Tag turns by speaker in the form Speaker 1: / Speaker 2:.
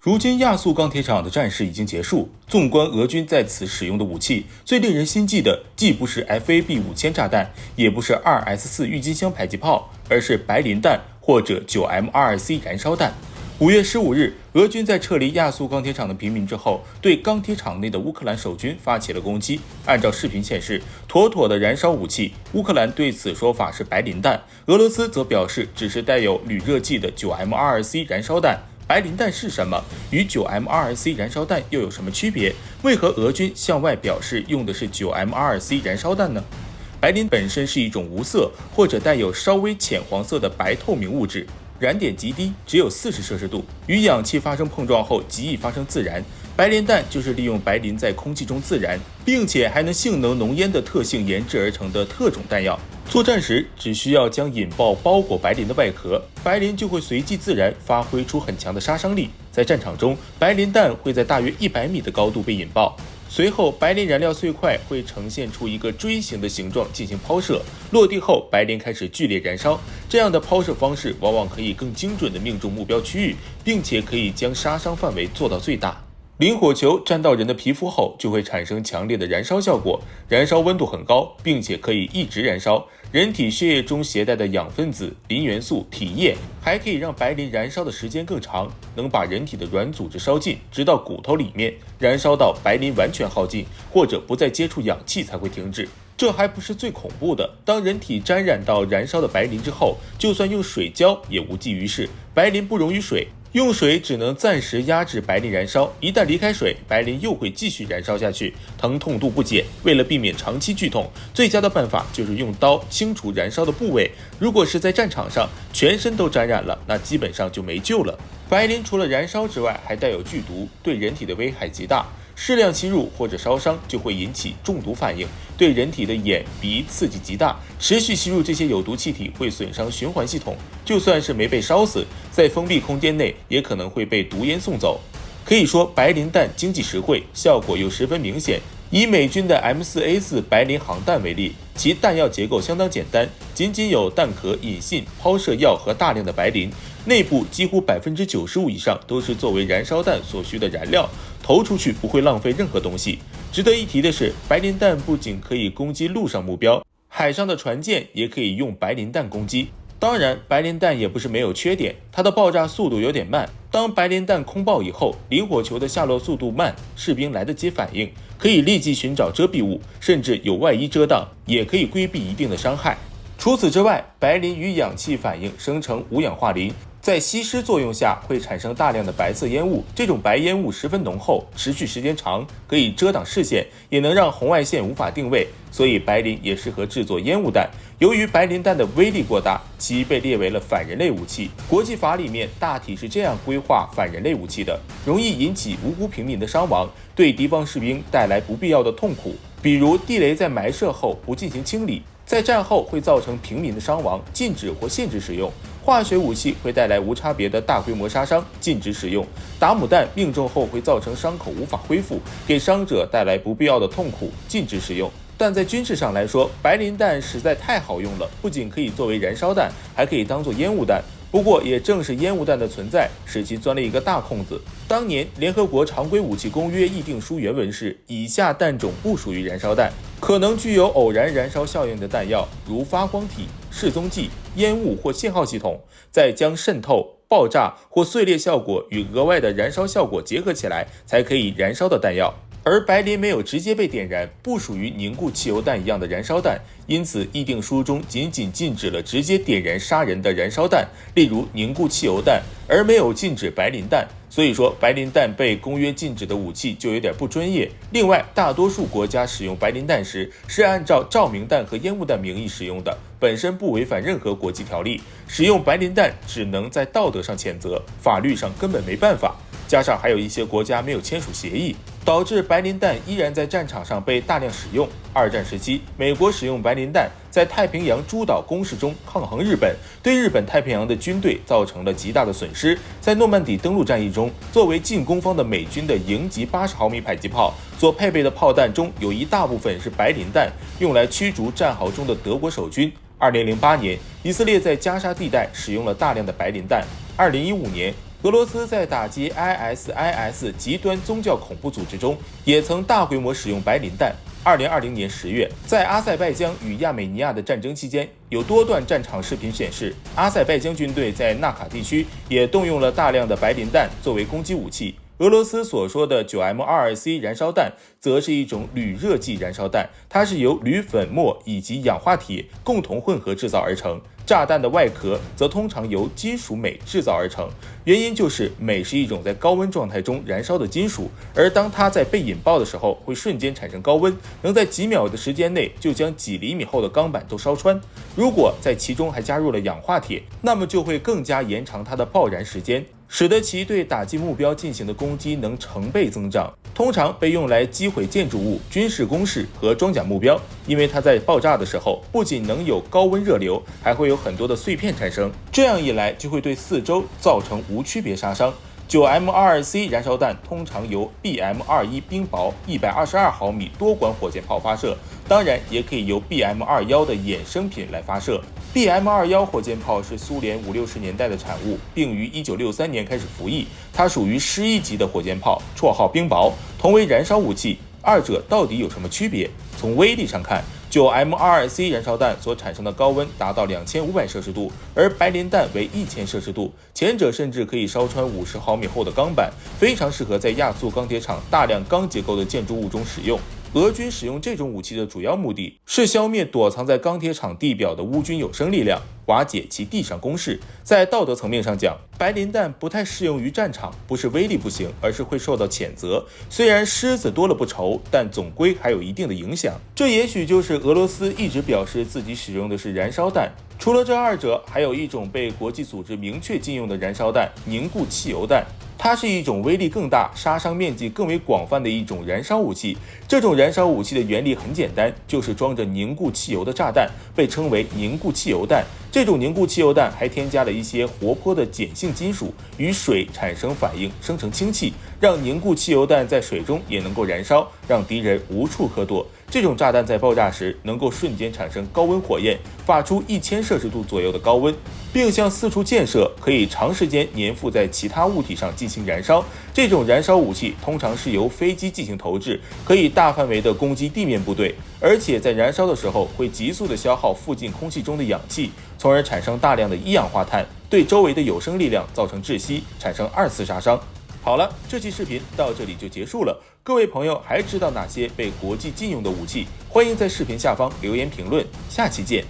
Speaker 1: 如今亚速钢铁厂的战事已经结束，纵观俄军在此使用的武器，最令人心悸的既不是 FAB5000炸弹，也不是 2S4 郁金香迫击炮，而是白磷弹或者 9M22C 燃烧弹。5月15日，俄军在撤离亚速钢铁厂的平民之后，对钢铁厂内的乌克兰守军发起了攻击。按照视频显示，妥妥的燃烧武器。乌克兰对此说法是白磷弹，俄罗斯则表示只是带有铝热剂的 9M22C 燃烧弹。白磷弹是什么？与 9M22C 燃烧弹又有什么区别？为何俄军向外表示用的是 9M22C 燃烧弹呢？白磷本身是一种无色或者带有稍微浅黄色的白透明物质，燃点极低，只有40摄氏度，与氧气发生碰撞后极易发生自燃。白磷弹就是利用白磷在空气中自燃，并且还能性能浓烟的特性研制而成的特种弹药。作战时只需要将引爆包裹白磷的外壳，白磷就会随即自燃，发挥出很强的杀伤力。在战场中，白磷弹会在大约100米的高度被引爆，随后白磷燃料碎块会呈现出一个锥形的形状进行抛射，落地后白磷开始剧烈燃烧。这样的抛射方式往往可以更精准地命中目标区域，并且可以将杀伤范围做到最大。磷火球沾到人的皮肤后就会产生强烈的燃烧效果，燃烧温度很高，并且可以一直燃烧。人体血液中携带的氧分子、磷元素、体液还可以让白磷燃烧的时间更长，能把人体的软组织烧尽，直到骨头里面，燃烧到白磷完全耗尽，或者不再接触氧气才会停止。这还不是最恐怖的，当人体沾染到燃烧的白磷之后，就算用水浇也无济于事，白磷不溶于水，用水只能暂时压制白磷燃烧，一旦离开水，白磷又会继续燃烧下去，疼痛度不减。为了避免长期剧痛，最佳的办法就是用刀清除燃烧的部位。如果是在战场上，全身都沾染了，那基本上就没救了。白磷除了燃烧之外，还带有剧毒，对人体的危害极大。适量吸入或者烧伤就会引起中毒反应，对人体的眼、鼻刺激极大。持续吸入这些有毒气体会损伤循环系统，就算是没被烧死，在封闭空间内也可能会被毒烟送走。可以说，白磷弹经济实惠，效果又十分明显。以美军的 M4A4 白磷航弹为例，其弹药结构相当简单，仅有弹壳、引信、抛射药和大量的白磷，内部几乎95%以上都是作为燃烧弹所需的燃料，投出去不会浪费任何东西。值得一提的是，白磷弹不仅可以攻击陆上目标，海上的船舰也可以用白磷弹攻击。当然，白磷弹也不是没有缺点，它的爆炸速度有点慢。当白磷弹空爆以后，磷火球的下落速度慢，士兵来得及反应，可以立即寻找遮蔽物，甚至有外衣遮挡，也可以规避一定的伤害。除此之外，白磷与氧气反应生成五氧化磷，在吸湿作用下会产生大量的白色烟雾，这种白烟雾十分浓厚，持续时间长，可以遮挡视线，也能让红外线无法定位，所以白磷也适合制作烟雾弹。由于白磷弹的威力过大，其被列为了反人类武器。国际法里面大体是这样规划反人类武器的：容易引起无辜平民的伤亡，对敌方士兵带来不必要的痛苦，比如地雷在埋设后不进行清理，在战后会造成平民的伤亡，禁止或限制使用。化学武器会带来无差别的大规模杀伤，禁止使用。打母弹命中后会造成伤口无法恢复，给伤者带来不必要的痛苦，禁止使用。但在军事上来说，白磷弹实在太好用了，不仅可以作为燃烧弹，还可以当作烟雾弹。不过也正是烟雾弹的存在，使其钻了一个大空子。当年联合国常规武器公约议定书原文是：以下弹种不属于燃烧弹，可能具有偶然燃烧效应的弹药，如发光体、示踪剂、烟雾或信号系统，再将渗透、爆炸或碎裂效果与额外的燃烧效果结合起来，才可以燃烧的弹药。而白磷没有直接被点燃，不属于凝固汽油弹一样的燃烧弹，因此议定书中仅禁止了直接点燃杀人的燃烧弹，例如凝固汽油弹，而没有禁止白磷弹。所以说，白磷弹被公约禁止的武器就有点不专业。另外，大多数国家使用白磷弹时是按照照明弹和烟雾弹名义使用的，本身不违反任何国际条例。使用白磷弹只能在道德上谴责，法律上根本没办法。加上还有一些国家没有签署协议，导致白磷弹依然在战场上被大量使用。二战时期，美国使用白磷弹在太平洋诸岛攻势中抗衡日本，对日本太平洋的军队造成了极大的损失。在诺曼底登陆战役中，作为进攻方的美军的营级80毫米迫击炮所配备的炮弹中有一大部分是白磷弹，用来驱逐战壕中的德国守军。2008年，以色列在加沙地带使用了大量的白磷弹。2015年，俄罗斯在打击 ISIS 极端宗教恐怖组织中，也曾大规模使用白磷弹。2020年10月，在阿塞拜疆与亚美尼亚的战争期间，有多段战场视频显示，阿塞拜疆军队在纳卡地区也动用了大量的白磷弹作为攻击武器。俄罗斯所说的 9M22C 燃烧弹，则是一种铝热剂燃烧弹，它是由铝粉末以及氧化铁共同混合制造而成。炸弹的外壳则通常由金属镁制造而成，原因就是镁是一种在高温状态中燃烧的金属，而当它在被引爆的时候，会瞬间产生高温，能在几秒的时间内就将几厘米厚的钢板都烧穿。如果在其中还加入了氧化铁，那么就会更加延长它的爆燃时间，使得其对打击目标进行的攻击能成倍增长。通常被用来击毁建筑物、军事工事和装甲目标，因为它在爆炸的时候不仅能有高温热流，还会有很多的碎片产生，这样一来就会对四周造成无区别杀伤。9M22C 燃烧弹通常由 BM21 冰雹122毫米多管火箭炮发射，当然也可以由 BM21的衍生品来发射。BM21火箭炮是苏联50-60年代的产物，并于1963年开始服役。它属于师一级的火箭炮，绰号冰雹，同为燃烧武器。二者到底有什么区别？从威力上看，9M22C 燃烧弹所产生的高温达到2500摄氏度，而白磷弹为1000摄氏度，前者甚至可以烧穿50毫米厚的钢板，非常适合在亚速钢铁厂大量钢结构的建筑物中使用。俄军使用这种武器的主要目的是消灭躲藏在钢铁厂地表的乌军有生力量，瓦解其地上攻势。在道德层面上讲，白磷弹不太适用于战场，不是威力不行，而是会受到谴责。虽然狮子多了不愁，但总归还有一定的影响。这也许就是俄罗斯一直表示自己使用的是燃烧弹。除了这二者，还有一种被国际组织明确禁用的燃烧弹——凝固汽油弹。它是一种威力更大、杀伤面积更为广泛的一种燃烧武器。这种燃烧武器的原理很简单，就是装着凝固汽油的炸弹，被称为凝固汽油弹。这种凝固汽油弹还添加了一些活泼的碱性金属，与水产生反应，生成氢气，让凝固汽油弹在水中也能够燃烧，让敌人无处可躲。这种炸弹在爆炸时能够瞬间产生高温火焰，发出1000摄氏度左右的高温，并向四处溅射，可以长时间粘附在其他物体上进行燃烧。这种燃烧武器通常是由飞机进行投掷，可以大范围的攻击地面部队，而且在燃烧的时候会急速的消耗附近空气中的氧气，从而产生大量的一氧化碳，对周围的有生力量造成窒息，产生2次杀伤。好了，这期视频到这里就结束了。各位朋友还知道哪些被国际禁用的武器？欢迎在视频下方留言评论，下期见。